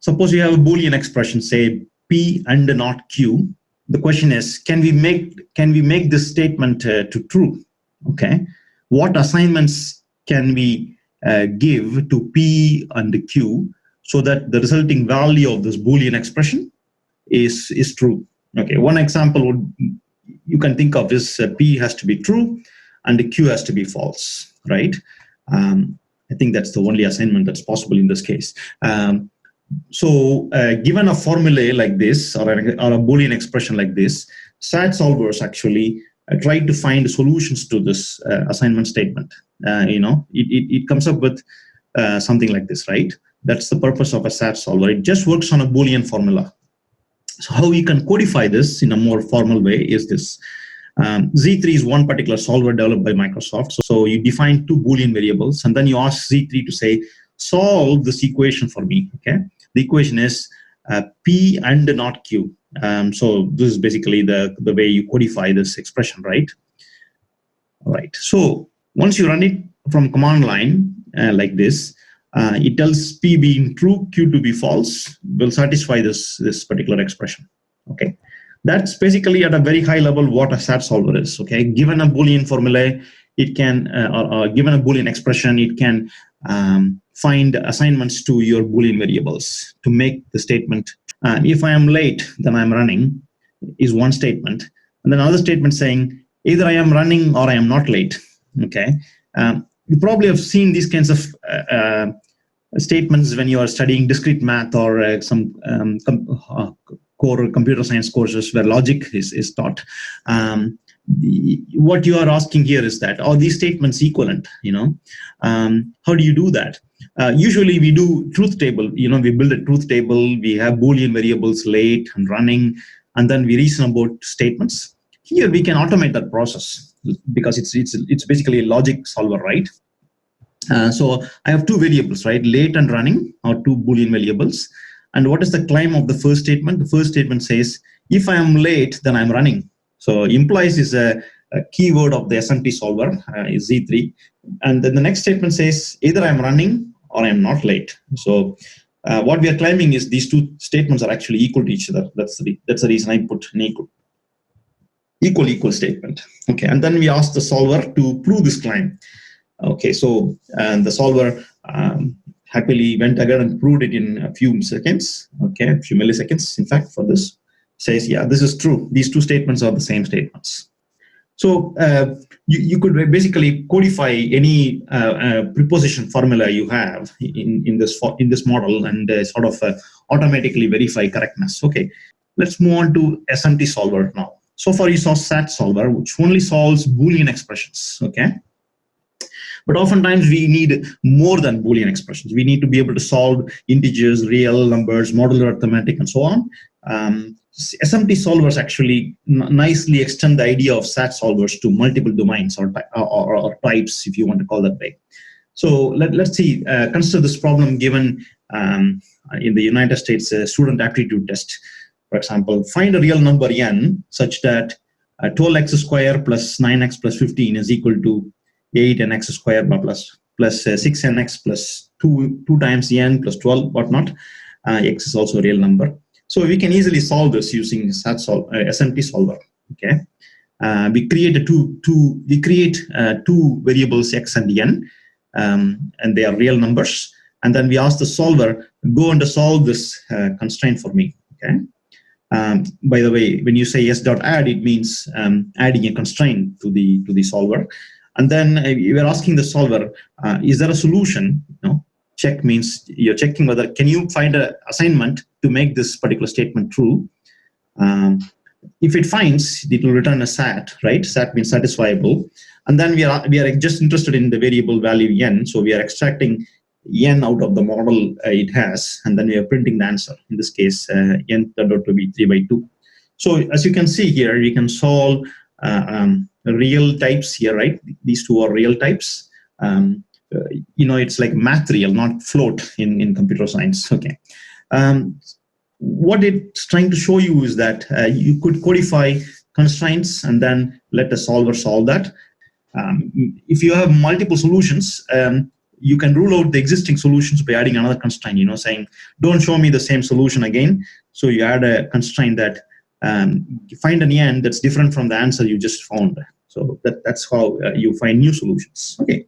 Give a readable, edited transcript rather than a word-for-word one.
Suppose you have a Boolean expression, say P and not Q. The question is, can we make this statement to true? Okay. What assignments can we give to P and Q so that the resulting value of this Boolean expression is true? Okay. One example you can think of is P has to be true and Q has to be false, right? I think that's the only assignment that's possible in this case. So given a formulae like this or a Boolean expression like this, SAT solvers actually try to find solutions to this assignment statement. It comes up with something like this, right? That's the purpose of a SAT solver. It just works on a Boolean formula. So how you can codify this in a more formal way is this. Z3 is one particular solver developed by Microsoft. So you define two Boolean variables, and then you ask Z3 to say, solve this equation for me, okay? The equation is P and not Q. So this is basically the way you codify this expression, right? All right. So once you run it from command line like this, it tells P being true, Q to be false, will satisfy this particular expression, okay? That's basically at a very high level what a SAT solver is, okay? Given a Boolean formula, it can, or given a Boolean expression, it can find assignments to your Boolean variables to make the statement. If I am late, then I'm running is one statement. And then another statement saying, either I am running or I am not late, okay? You probably have seen these kinds of statements when you are studying discrete math or some core computer science courses where logic is taught. What you are asking here is that, are these statements equivalent? How do you do that? Usually we do truth table. We build a truth table. We have Boolean variables late and running, and then we reason about statements. Here we can automate that process because it's basically a logic solver, right? So I have two variables, right? Late and running are two Boolean variables. And what is the claim of the first statement? The first statement says, if I am late, then I'm running. So implies is a keyword of the SMT solver, is Z3. And then the next statement says, either I'm running or I'm not late. So what we are claiming is these two statements are actually equal to each other. That's the reason I put an equal statement. Okay, and then we ask the solver to prove this claim. Okay, so the solver happily went ahead and proved it in a few seconds, okay, a few milliseconds, in fact, for this. Says, yeah, this is true. These two statements are the same statements. So you could basically codify any preposition formula you have in this model and sort of automatically verify correctness. Okay, let's move on to SMT solver now. So far you saw SAT solver, which only solves Boolean expressions, okay? But oftentimes we need more than Boolean expressions. We need to be able to solve integers, real numbers, modular arithmetic, and so on. SMT solvers actually nicely extend the idea of SAT solvers to multiple domains or types, if you want to call that way. So let's see, consider this problem given in the United States student aptitude test. For example, find a real number n such that 12x squared plus 9x plus 15 is equal to 8nx squared plus 6nx plus 2 times n plus 12, whatnot. X is also a real number. So we can easily solve this using SMT solver. Okay, we create two variables x and n, and they are real numbers. And then we ask the solver, go and solve this constraint for me. Okay. By the way, when you say s.add, it means adding a constraint to the solver. And then we are asking the solver, is there a solution? Check means you're checking whether can you find an assignment to make this particular statement true. If it finds, it will return a SAT, right? SAT means satisfiable. And then we are just interested in the variable value n. So we are extracting n out of the model it has, and then we are printing the answer. In this case, n turned out to be 3/2. So as you can see here, we can solve real types here, right? These two are real types. It's like math real, not float in computer science. Okay. What it's trying to show you is that you could codify constraints and then let the solver solve that. If you have multiple solutions, you can rule out the existing solutions by adding another constraint, saying, don't show me the same solution again. So you add a constraint that you find an end that's different from the answer you just found. So that's how you find new solutions. Okay.